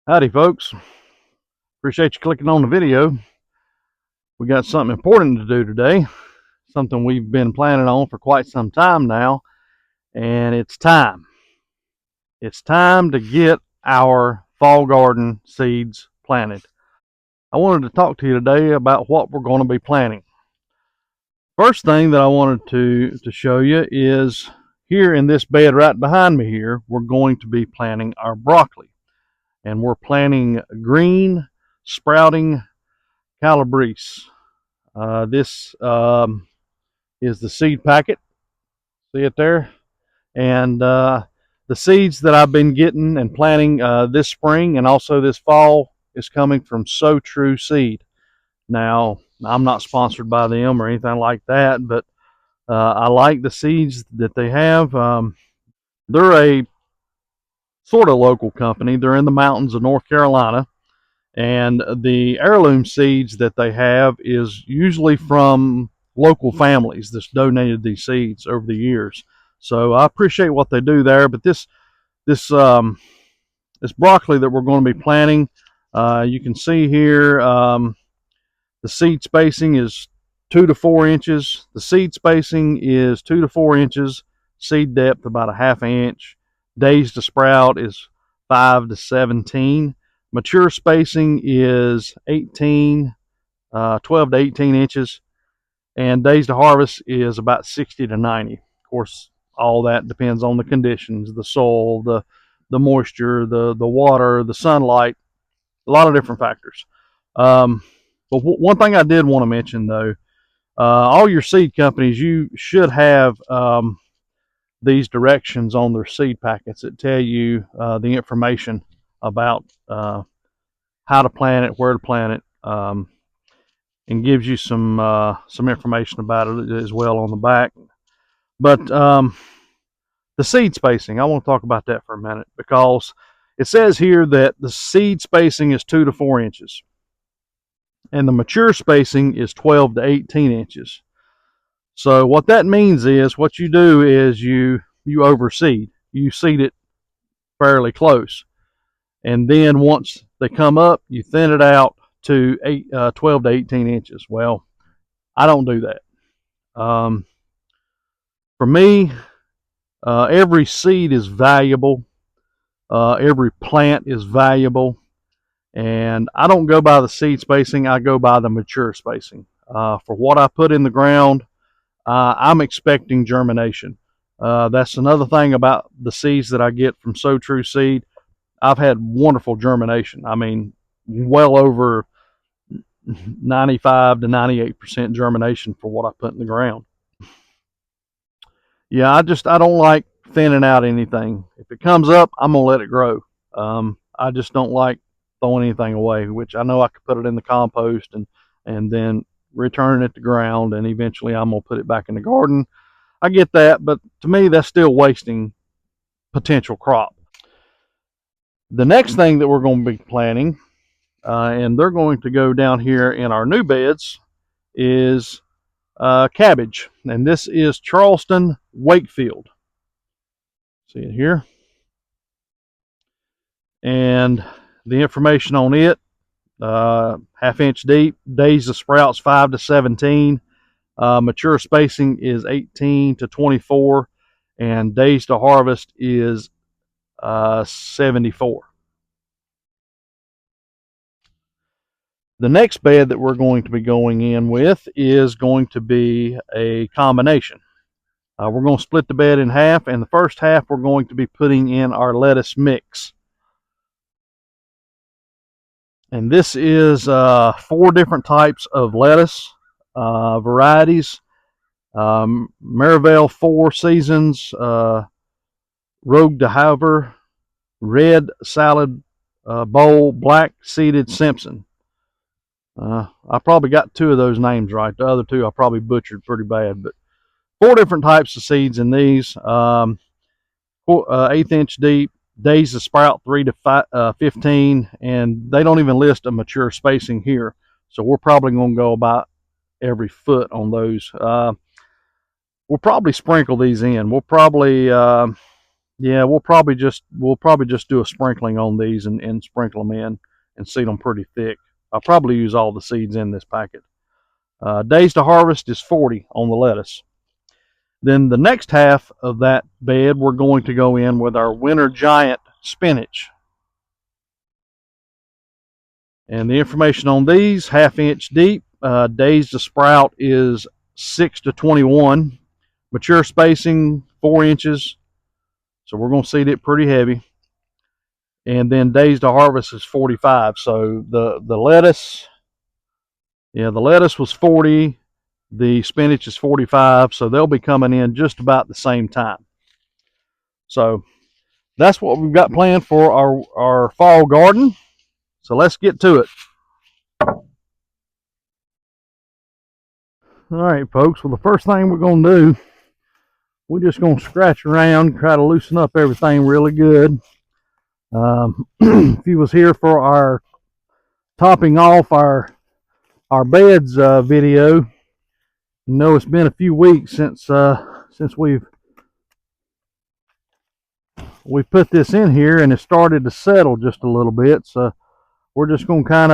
Howdy, folks. Appreciate you clicking on the video. We got something important to do today, something we've been planning on for quite some time now, and it's time. It's time to get our fall garden seeds planted. I wanted to talk to you today about what we're going to be planting. First thing that I wanted to show you is here in this bed right behind me here, we're going to be planting our broccoli. And we're planting green sprouting calabrese. This is the seed packet. See it there? And the seeds that I've been getting and planting this spring and also this fall is coming from So True Seed. Now, I'm not sponsored by them or anything like that, but I like the seeds that they have. They're a sort of local company. They're in the mountains of North Carolina. And the heirloom seeds that they have is usually from local families that's donated these seeds over the years. So I appreciate what they do there. But this broccoli that we're going to be planting, you can see here the seed spacing is 2 to 4 inches. The seed spacing is 2 to 4 inches. Seed depth about a half inch. Days to sprout is 5 to 17. Mature spacing is 12 to 18 inches, and days to harvest is about 60 to 90. Of course, all that depends on the conditions, the soil, the moisture, the water, the sunlight, a lot of different factors. But one thing I did want to mention, though, all your seed companies, you should have these directions on their seed packets that tell you the information about how to plant it, where to plant it, and gives you some information about it as well on the back. But the seed spacing, I want to talk about that for a minute because it says here that the seed spacing is 2 to 4 inches, and the mature spacing is 12 to 18 inches. So what that means is what you do is you overseed, you seed it fairly close, and then once they come up, you thin it out to 12 to 18 inches. Well, I don't do that. For me, every seed is valuable. Every plant is valuable. And I don't go by the seed spacing. I go by the mature spacing. For what I put in the ground, I'm expecting germination. That's another thing about the seeds that I get from So True Seed. I've had wonderful germination. I mean, well over 95 to 98% germination for what I put in the ground. Yeah, I don't like thinning out anything. If it comes up, I'm gonna let it grow. I just don't like throwing anything away, which I know I could put it in the compost and then return it to ground, and eventually I'm gonna put it back in the garden. I get that, but to me that's still wasting potential crop. The next thing that we're going to be planting, and they're going to go down here in our new beds, is cabbage, and this is Charleston Wakefield. See it here, and the information on it: half inch deep, days of sprouts 5 to 17, mature spacing is 18 to 24, and days to harvest is 74. The next bed that we're going to be going in with is going to be a combination. We're going to split the bed in half, and the first half we're going to be putting in our lettuce mix. And this is 4 different types of lettuce varieties. Merivale 4 Seasons, Rogue de Havre, Red Salad Bowl, Black Seeded Simpson. I probably got 2 of those names right. The other 2 I probably butchered pretty bad. But 4 different types of seeds in these. 1/8 inch deep, days to sprout 3 to 15, and they don't even list a mature spacing here. So we're probably going to go about every foot on those. We'll probably sprinkle these in. We'll probably Yeah, we'll probably just do a sprinkling on these and sprinkle them in and seed them pretty thick. I'll probably use all the seeds in this packet. Days to harvest is 40 on the lettuce. Then the next half of that bed, we're going to go in with our winter giant spinach. And the information on these, 1/2 inch deep, days to sprout is 6 to 21. Mature spacing, 4 inches. So we're going to seed it pretty heavy. And then days to harvest is 45. So the lettuce, yeah, the lettuce was 40. The spinach is 45. So they'll be coming in just about the same time. So that's what we've got planned for our fall garden. So let's get to it. All right, folks. Well, the first thing we're going to do, we're just going to scratch around, try to loosen up everything really good. If you was here for our topping off our beds video, you know it's been a few weeks since we've put this in here, and it started to settle just a little bit. So we're just going to kind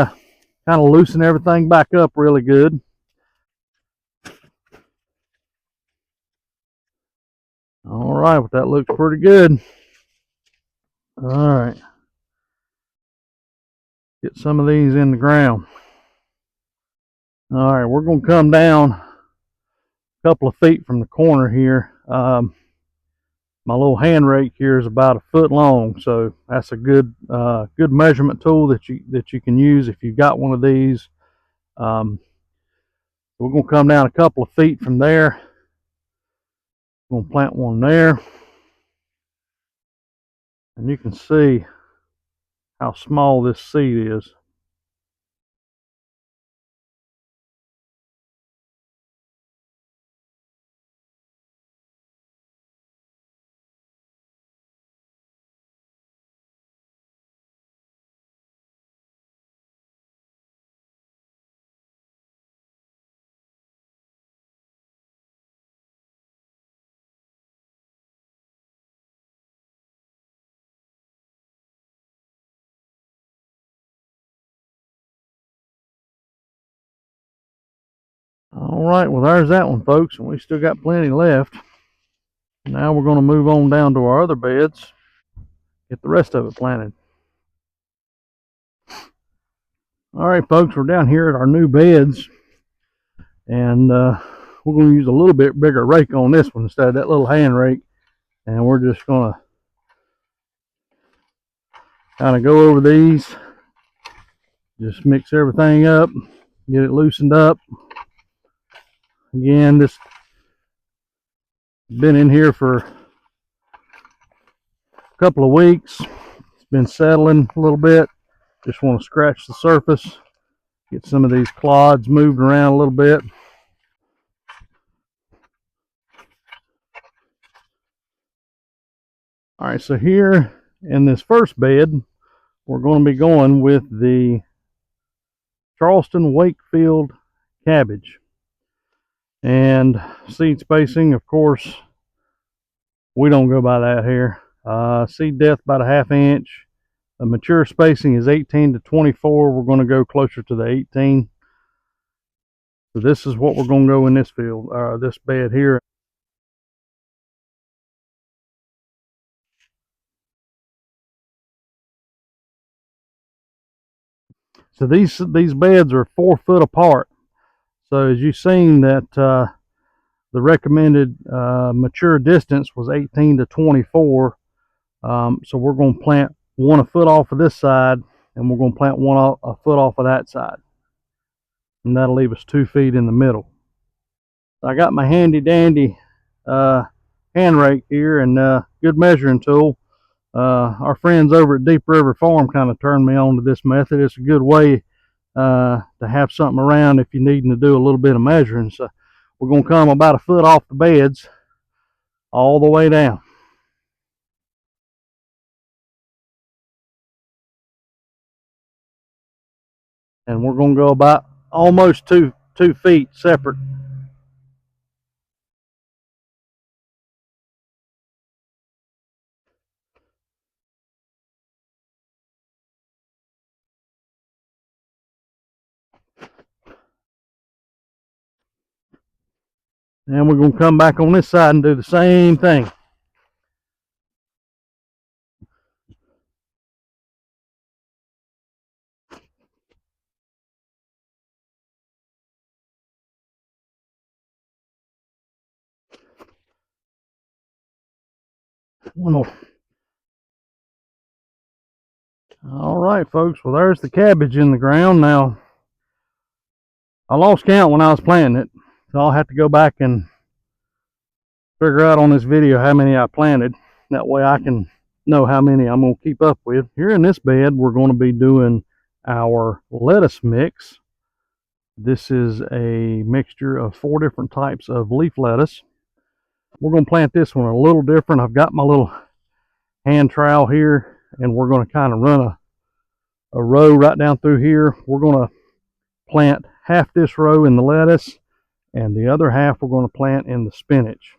of loosen everything back up really good. All right, well, that looks pretty good. All right, get some of these in the ground. All right, we're going to come down a couple of feet from the corner here. My little hand rake here is about 1 foot long, so that's a good measurement tool that you can use if you've got one of these. We're going to come down a couple of feet from there. We're going to plant one there, and you can see how small this seed is. All right, well, there's that one, folks, and we still got plenty left. Now we're going to move on down to our other beds, get the rest of it planted. All right, folks, we're down here at our new beds, and we're going to use a little bit bigger rake on this one instead of that little hand rake, and we're just going to kind of go over these, just mix everything up, get it loosened up. Again, this has been in here for a couple of weeks. It's been settling a little bit. Just want to scratch the surface, get some of these clods moved around a little bit. All right, so here in this first bed, we're going to be going with the Charleston Wakefield cabbage. And seed spacing, of course, we don't go by that here. Seed depth about 1/2 inch. The mature spacing is 18 to 24. We're going to go closer to the 18. So this is what we're going to go in this field, this bed here. So these beds are 4 foot apart. So as you've seen that the recommended mature distance was 18 to 24. So we're going to plant one a foot off of this side, and we're going to plant one a foot off of that side. And that'll leave us 2 feet in the middle. I got my handy dandy hand rake here and good measuring tool. Our friends over at Deep River Farm kind of turned me on to this method. It's a good way to have something around if you're needing to do a little bit of measuring. So we're going to come about 1 foot off the beds all the way down. And we're going to go about almost 2 feet separate. And we're going to come back on this side and do the same thing. All right, folks. Well, there's the cabbage in the ground. Now, I lost count when I was planting it, so I'll have to go back and figure out on this video how many I planted. That way I can know how many I'm going to keep up with. Here in this bed, we're going to be doing our lettuce mix. This is a mixture of 4 different types of leaf lettuce. We're going to plant this one a little different. I've got my little hand trowel here, and we're going to kind of run a row right down through here. We're going to plant half this row in the lettuce, and the other half we're going to plant in the spinach.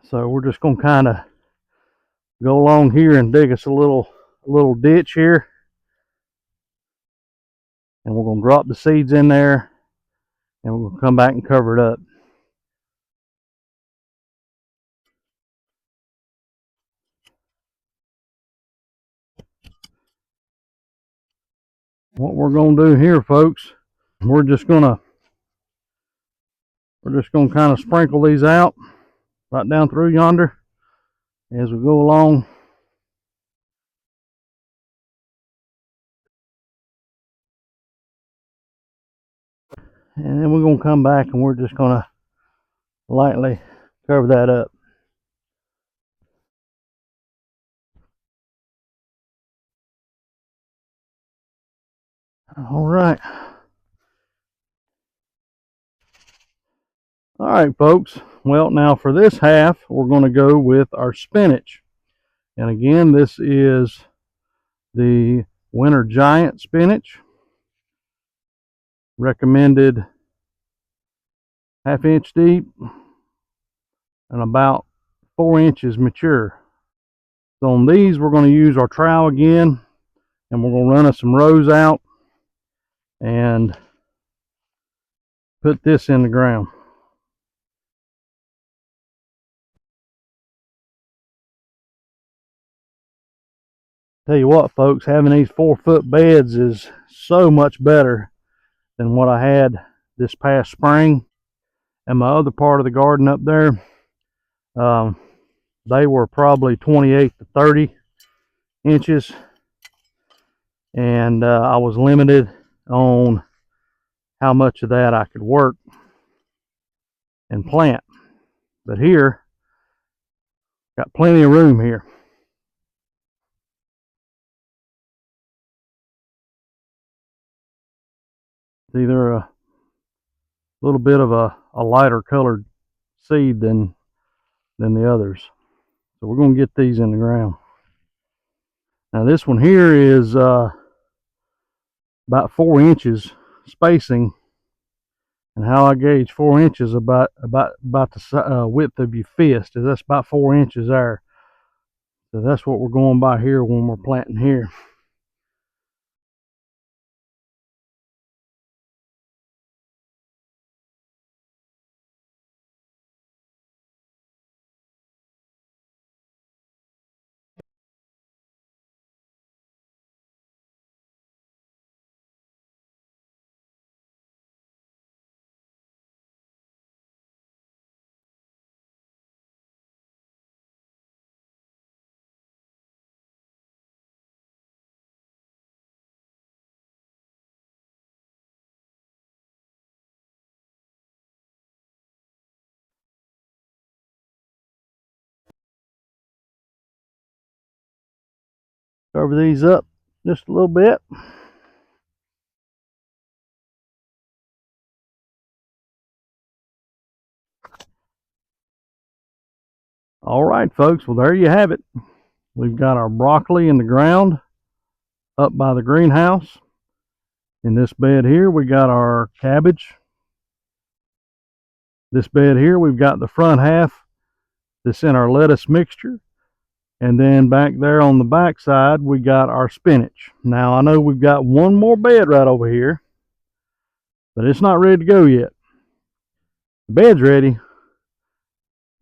So we're just going to kind of go along here and dig us a little ditch here, and we're going to drop the seeds in there, and we're going to come back and cover it up. What we're going to do here, folks, we're just going to kind of sprinkle these out right down through yonder as we go along. And then we're going to come back and we're just going to lightly cover that up. All right. All right, folks. Well, now for this half, we're going to go with our spinach. And again, this is the Winter Giant spinach. Recommended 1/2 inch deep and about 4 inches mature. So on these, we're going to use our trowel again, and we're going to run us some rows out and put this in the ground. Tell you what, folks, having these 4-foot beds is so much better than what I had this past spring. And my other part of the garden up there, they were probably 28 to 30 inches, and I was limited on how much of that I could work and plant. But here, got plenty of room here. It's either a little bit of a lighter colored seed than the others. So we're going to get these in the ground. Now this one here is about 4 inches spacing, and how I gauge 4 inches about the width of your fist. That's about 4 inches there. So that's what we're going by here when we're planting here. Cover these up just a little bit. All right, folks. Well, there you have it. We've got our broccoli in the ground up by the greenhouse. In this bed here, we got our cabbage. This bed here, we've got the front half that's in our lettuce mixture. And then back there on the back side, we got our spinach. Now, I know we've got one more bed right over here, but it's not ready to go yet. The bed's ready,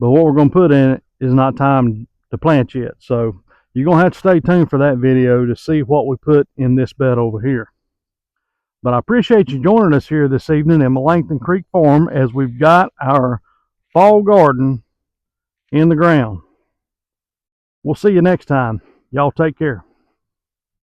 but what we're going to put in it is not time to plant yet. So you're going to have to stay tuned for that video to see what we put in this bed over here. But I appreciate you joining us here this evening in Melanchthon Creek Farm as we've got our fall garden in the ground. We'll see you next time. Y'all take care.